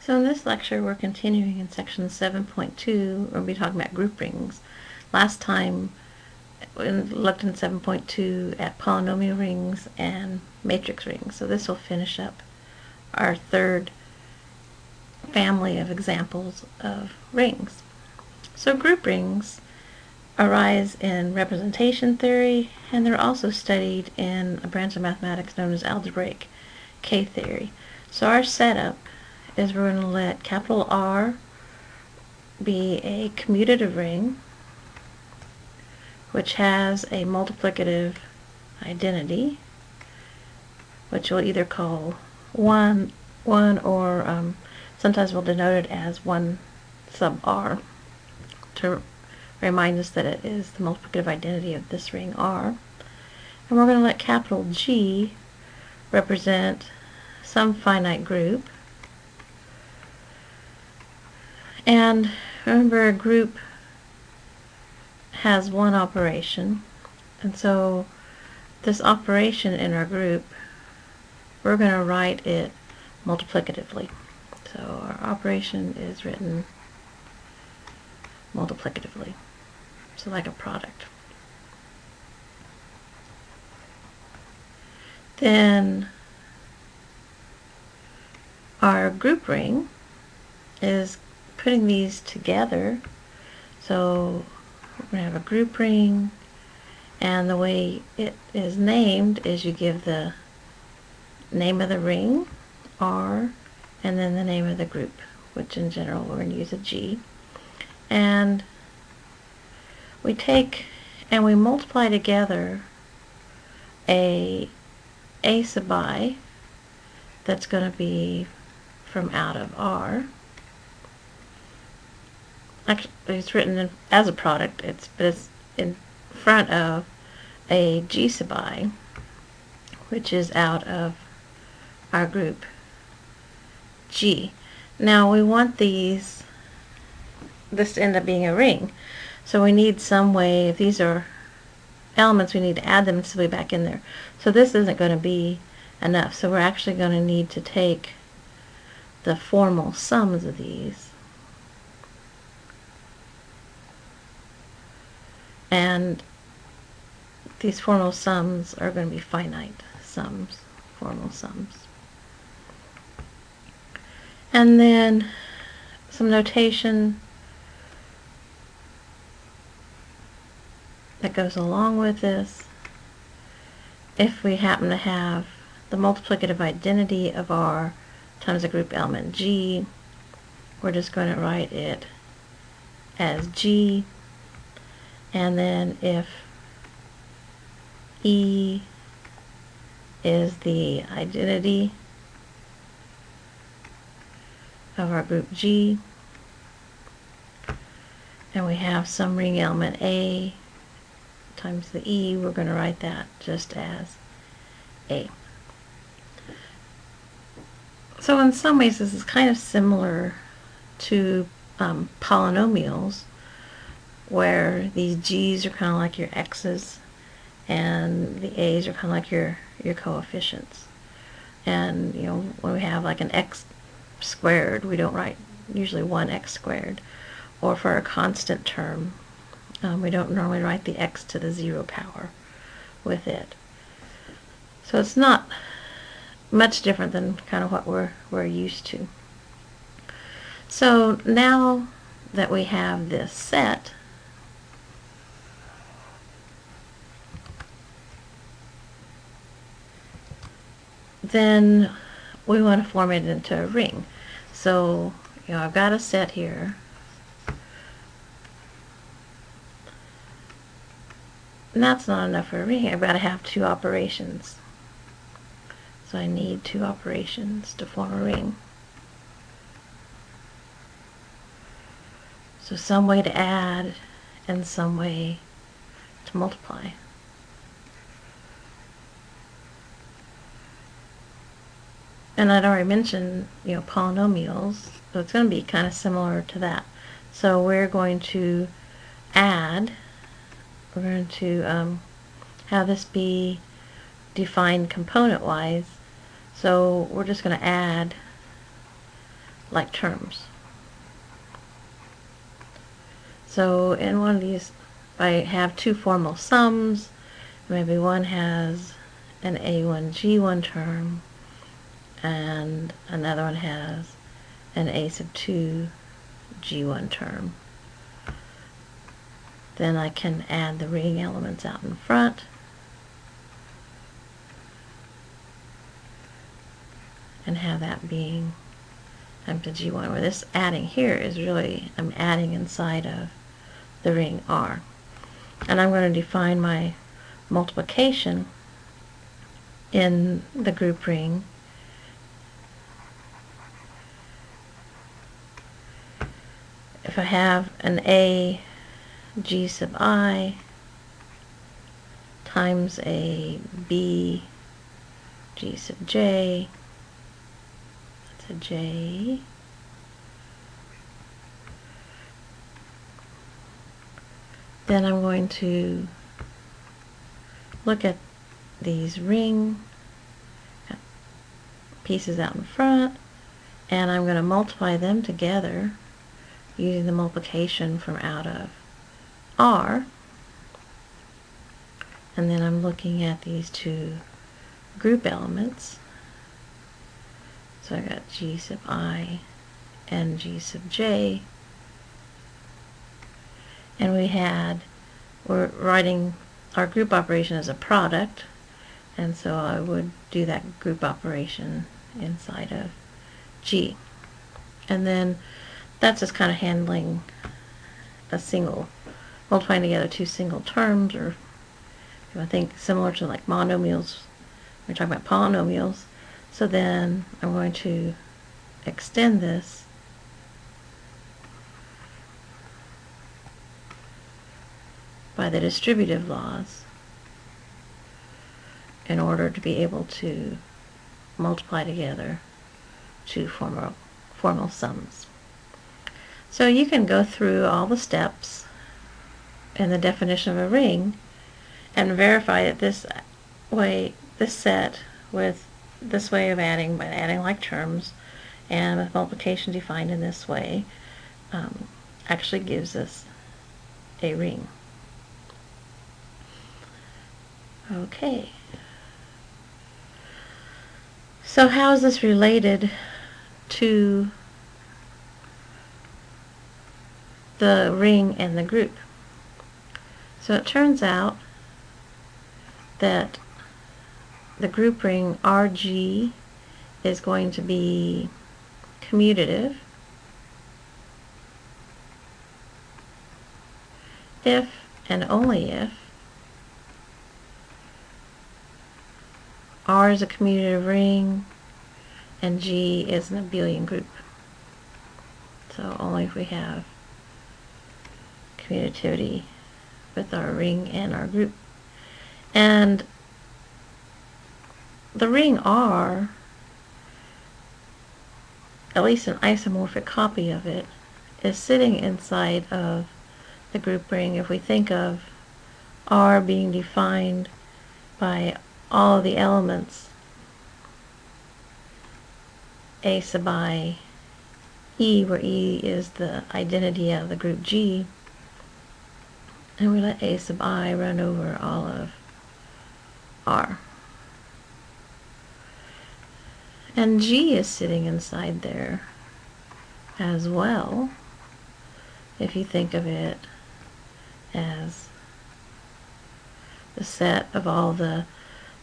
So in this lecture, we're continuing in section 7.2, where we'll be talking about group rings. Last time, we looked in 7.2 at polynomial rings and matrix rings. So this will finish up our third family of examples of rings. So group rings arise in representation theory, and they're also studied in a branch of mathematics known as algebraic K-theory. So our setup is we're going to let capital R be a commutative ring which has a multiplicative identity, which we'll either call 1 or sometimes we'll denote it as 1 sub R to remind us that it is the multiplicative identity of this ring R. And we're going to let capital G represent some finite group. And remember, a group has one operation, and so this operation in our group, we're going to write it multiplicatively. So our operation is written multiplicatively, so like a product. Then our group ring is putting these together. So we're going to have a group ring, and the way it is named is you give the name of the ring, R, and then the name of the group, which in general we're going to use a G. And we take and we multiply together a sub I that's going to be from out of R. Actually, it's written as a product, but it's in front of a G sub I, which is out of our group G. Now we want this to end up being a ring, so we need some way, if these are elements, we need to add them simply back in there. So this isn't going to be enough, so we're actually going to need to take the formal sums of these, and these formal sums are going to be finite sums, formal sums. And then some notation that goes along with this. If we happen to have the multiplicative identity of R times a group element G, we're just going to write it as G. And then if E is the identity of our group G, and we have some ring element A times the E, we're going to write that just as A. So in some ways this is kind of similar to polynomials, where these G's are kind of like your X's and the A's are kind of like your coefficients. And you know, when we have like an X squared, we don't write usually 1x squared. Or for a constant term, we don't normally write the x to the 0 power with it. So it's not much different than kind of what we're used to. So now that we have this set, then we want to form it into a ring. So, you know, I've got a set here. And that's not enough for a ring. I've got to have two operations. So I need two operations to form a ring. So some way to add and some way to multiply. And I'd already mentioned, you know, polynomials, so it's going to be kind of similar to that. So we're going to add, we're going to have this be defined component-wise. So we're just going to add like terms. So in one of these, I have two formal sums. Maybe one has an A1G1 term and another one has an A sub 2 G1 term. Then I can add the ring elements out in front. And have that being M to G1, where this adding here is really, I'm adding inside of the ring R. And I'm going to define my multiplication in the group ring if I have an A G sub I times a B G sub J, that's a J, then I'm going to look at these ring pieces out in front, and I'm going to multiply them together using the multiplication from out of R. And then I'm looking at these two group elements. So I got G sub I and G sub J. And we're writing our group operation as a product, and so I would do that group operation inside of G. And then that's just kind of handling a single, multiplying together two single terms, or if I think similar to like monomials, we're talking about polynomials. So then I'm going to extend this by the distributive laws in order to be able to multiply together two formal sums. So you can go through all the steps in the definition of a ring and verify that this set with this way of adding, by adding like terms, and with multiplication defined in this way, actually gives us a ring. Okay. So how is this related to the ring and the group? So it turns out that the group ring RG is going to be commutative if and only if R is a commutative ring and G is an abelian group. So only if we have commutativity with our ring and our group. And the ring R, at least an isomorphic copy of it, is sitting inside of the group ring if we think of R being defined by all of the elements A sub I E, where E is the identity of the group G, and we let A sub I run over all of R. And G is sitting inside there as well, if you think of it as the set of all the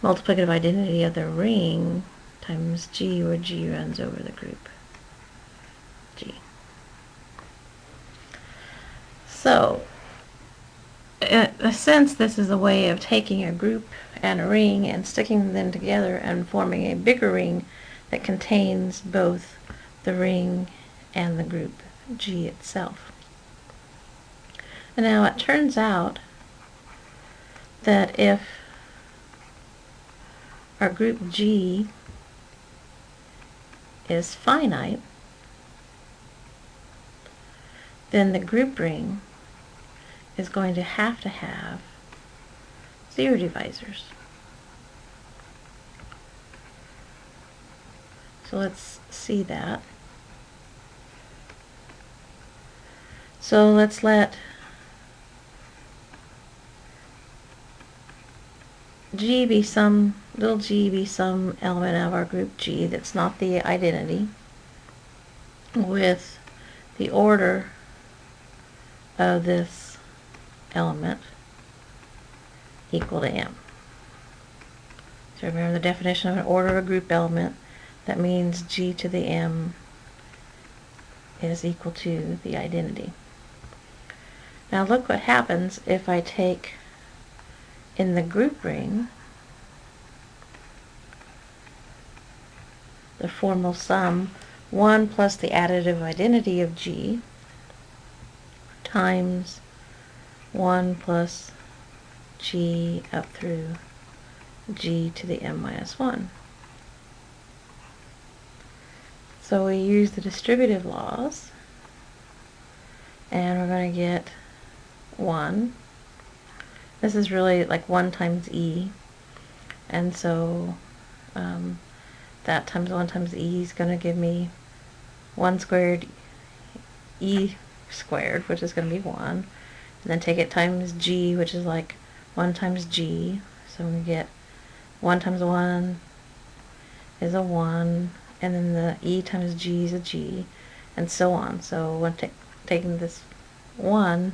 multiplicative identity of the ring times G, where G runs over the group G. So, in a sense, this is a way of taking a group and a ring and sticking them together and forming a bigger ring that contains both the ring and the group G itself. And now it turns out that if our group G is finite, then the group ring is going to have zero divisors. So let's see that. So let's let G be some, little g be some element of our group G that's not the identity, with the order of this element equal to m. So remember the definition of an order of a group element. That means G to the m is equal to the identity. Now look what happens if I take in the group ring the formal sum 1 plus the additive identity of G times 1 plus G up through G to the m minus 1. So we use the distributive laws, and we're going to get 1. This is really like 1 times e, and so that times 1 times e is going to give me 1 squared e squared, which is going to be 1, and then take it times g, which is like 1 times g, so we get 1 times 1 is a 1, and then the e times g is a g, and so on. So when taking this 1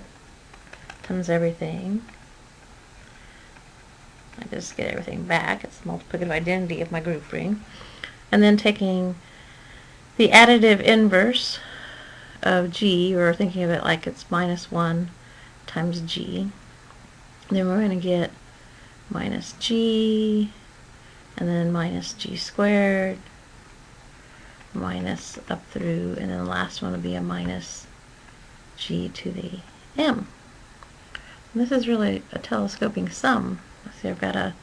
times everything, I just get everything back. It's the multiplicative identity of my group ring. And then taking the additive inverse of G, or thinking of it like it's minus 1 times G, then we're going to get minus G, and then minus G squared, minus up through, and then the last one will be a minus G to the m. And this is really a telescoping sum. See, I've got a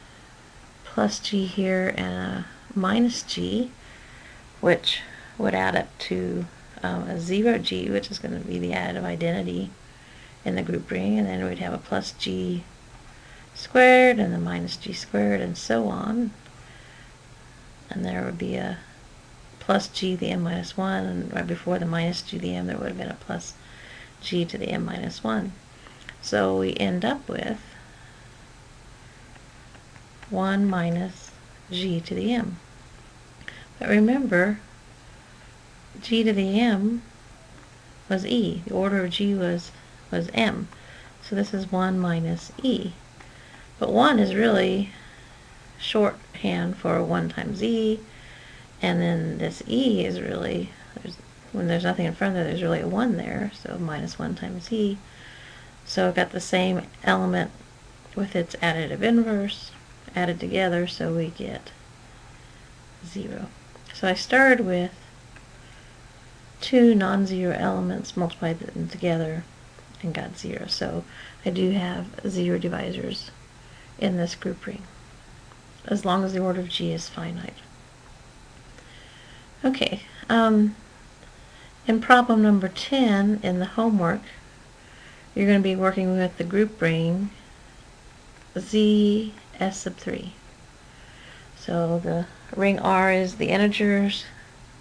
plus G here and a minus G, which would add up to a 0G, which is going to be the additive identity in the group ring, and then we'd have a plus G squared and a minus G squared, and so on. And there would be a plus G to the m minus 1, and right before the minus G to the m there would have been a plus G to the m minus 1. So we end up with 1 minus G to the m. But remember, G to the m was e. The order of G was m. So this is 1 minus e. But 1 is really shorthand for 1 times e, and then this e is really, when there's nothing in front of it, there's really a 1 there, so minus 1 times e. So I've got the same element with its additive inverse added together, so we get 0. So I started with 2 non-zero elements, multiplied them together, and got 0. So I do have 0 divisors in this group ring, as long as the order of G is finite. Okay, in problem number 10 in the homework, you're going to be working with the group ring Z S sub 3. So the ring R is the integers,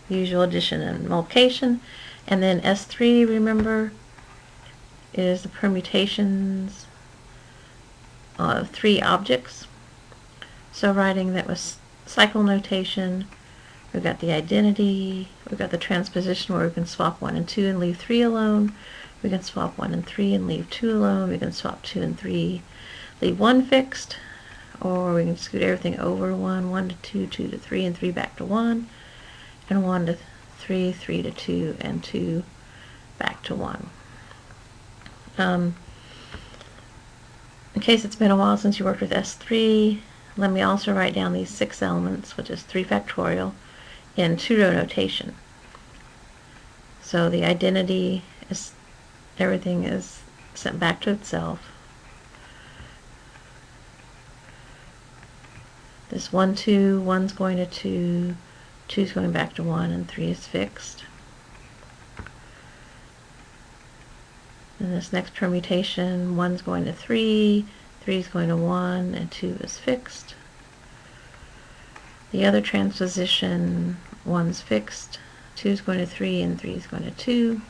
usual addition and multiplication, and then S3, remember, is the permutations of 3 objects. So writing that with cycle notation, we've got the identity, we've got the transposition where we can swap 1 and 2 and leave 3 alone, we can swap 1 and 3 and leave 2 alone, we can swap 2 and 3, leave 1 fixed, or we can scoot everything over 1, 1 to 2, 2 to 3, and 3 back to 1, and 1 to 3, 3 to 2, and 2 back to 1. In case it's been a while since you worked with S3, let me also write down these 6 elements, which is 3 factorial, in 2-row notation. So the identity is, everything is sent back to itself. This 1, 2, 1's going to 2, 2's going back to 1, and 3 is fixed. And this next permutation, 1's going to 3, 3's going to 1, and 2 is fixed. The other transposition, 1's fixed, 2's going to 3, and 3's going to 2.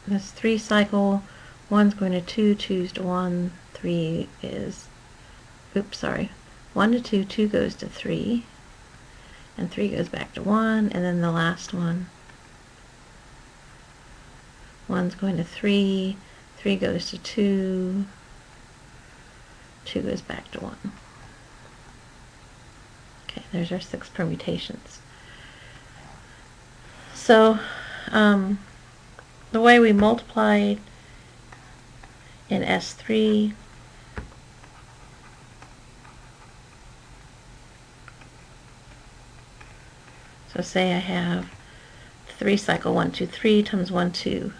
this 3 cycle, 1's going to 2, 2's to 1, 3 is, oops, sorry, 1 to 2, 2 goes to 3, and 3 goes back to 1, and then the last one, 1's going to 3, 3 goes to 2, 2 goes back to 1. Okay, there's our 6 permutations. So, the way we multiplied in S3, so say I have 3 cycle 1, 2, 3 times 1, 2.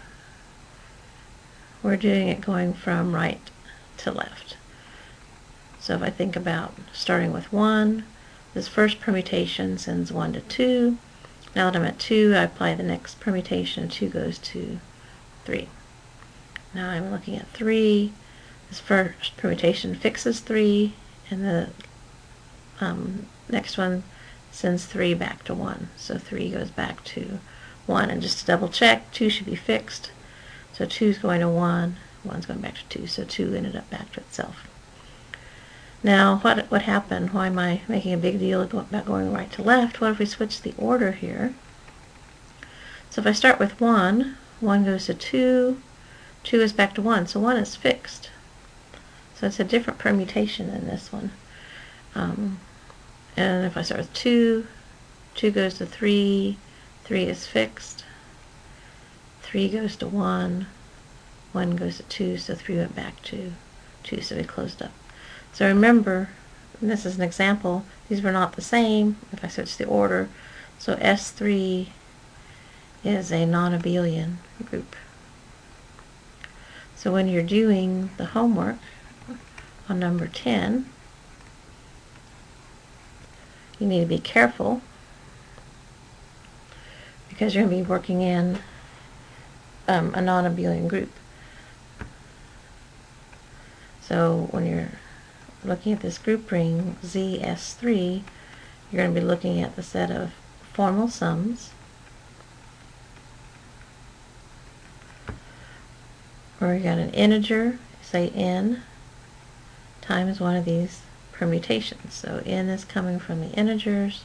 We're doing it going from right to left. So if I think about starting with 1, this first permutation sends 1 to 2. Now that I'm at 2, I apply the next permutation, 2 goes to 3. Now I'm looking at 3. This first permutation fixes 3, and the next one sends 3 back to 1. So 3 goes back to 1. And just to double check, 2 should be fixed. So 2 is going to 1, 1's going back to 2. So 2 ended up back to itself. Now, what happened? Why am I making a big deal about going right to left? What if we switch the order here? So if I start with 1, 1 goes to 2, 2 is back to 1, so 1 is fixed. So it's a different permutation than this one. And if I start with 2, 2 goes to 3, 3 is fixed, 3 goes to 1, 1 goes to 2, so 3 went back to 2, so we closed up. So remember, and this is an example, these were not the same if I switch the order. So S3 is a non-abelian group. So when you're doing the homework on number 10, you need to be careful because you're going to be working in a non-abelian group. So when you're looking at this group ring ZS3, you're going to be looking at the set of formal sums, where you got an integer, say n, times one of these permutations. So n is coming from the integers,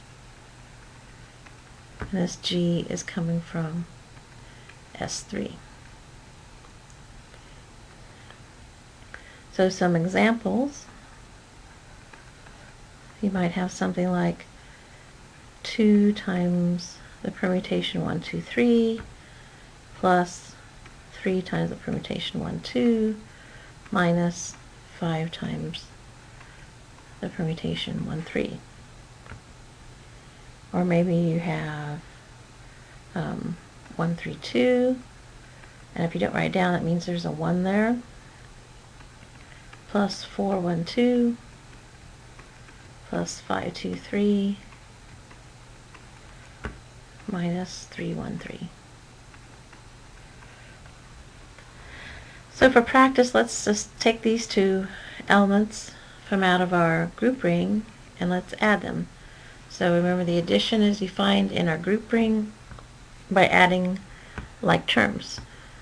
and this g is coming from S3. So some examples, you might have something like 2 times the permutation 1, 2, 3, plus 3 times the permutation 1, 2, minus 5 times the permutation 1, 3. Or maybe you have 1, 3, 2, and if you don't write it down, that means there's a 1 there, plus 4, 1, 2, plus 5, 2, 3, minus 3, 1, 3. So for practice, let's just take these two elements from out of our group ring and let's add them. So remember, the addition is defined in our group ring by adding like terms.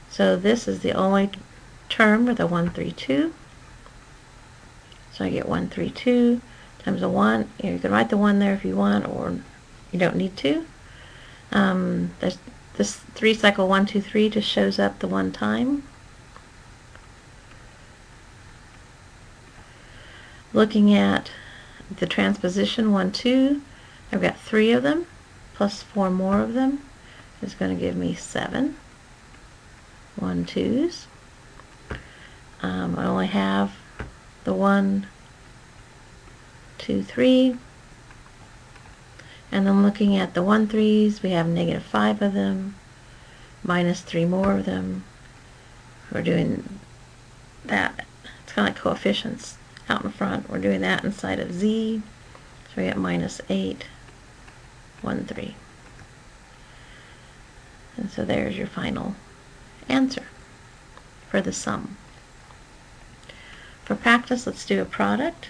So this is the only term with a 1, 3, 2. So I get 1, 3, 2 times a 1. You can write the 1 there if you want, or you don't need to. There's this 3 cycle 1, 2, 3 just shows up the one time. Looking at the transposition 1, 2, I've got 3 of them, plus 4 more of them is going to give me 7 1, 2s. I only have the 1, 2, 3, and then looking at the 1, 3s, we have negative 5 of them, minus 3 more of them. We're doing that. It's kind of like coefficients out in front. We're doing that inside of z, so we get minus 8, 1, 3. And so there's your final answer for the sum. For practice, let's do a product.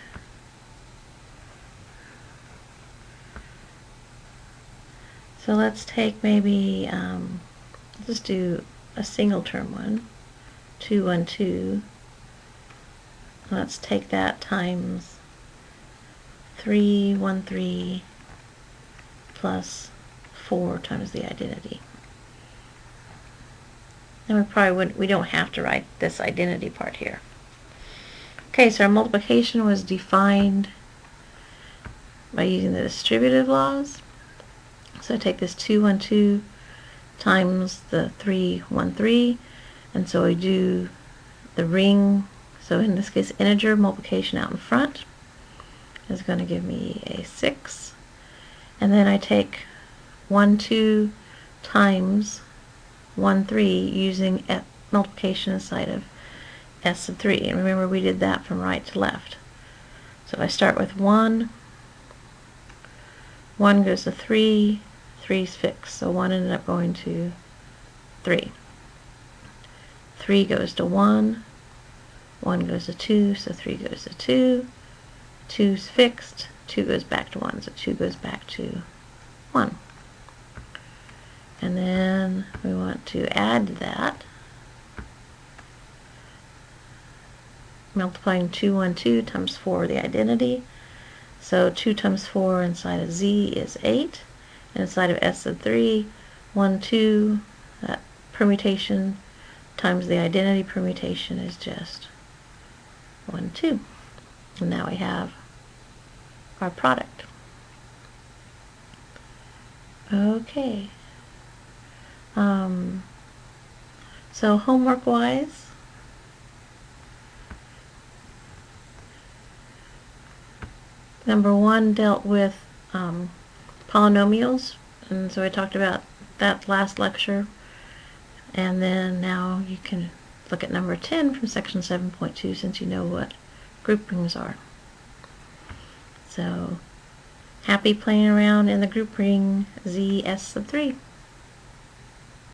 So let's take maybe, let's do a single term one, 2, 1, 2. Let's take that times 3, 1, 3 plus 4 times the identity. And we probably wouldn't, we don't have to write this identity part here. Okay, so our multiplication was defined by using the distributive laws. So I take this 2, 1, 2 times the 3, 1, 3, and so I do the ring. So in this case, integer multiplication out in front is going to give me a 6. And then I take 1, 2 times 1, 3 using multiplication inside of s sub 3. And remember, we did that from right to left. So if I start with 1, 1 goes to 3, 3 is fixed. So 1 ended up going to 3. 3 goes to 1, 1 goes to 2, so 3 goes to 2. 2 is fixed, 2 goes back to 1, so 2 goes back to 1. And then we want to add that. Multiplying 2, 1, 2 times 4, the identity. So 2 times 4 inside of z is 8. And inside of s sub 3, 1, 2, that permutation times the identity permutation is just 1, 2. And now we have our product. Okay. So homework-wise, number 1 dealt with polynomials, and so I talked about that last lecture. And then now you can look at number 10 from section 7.2 since you know what group rings are. So happy playing around in the group ring Z S sub 3.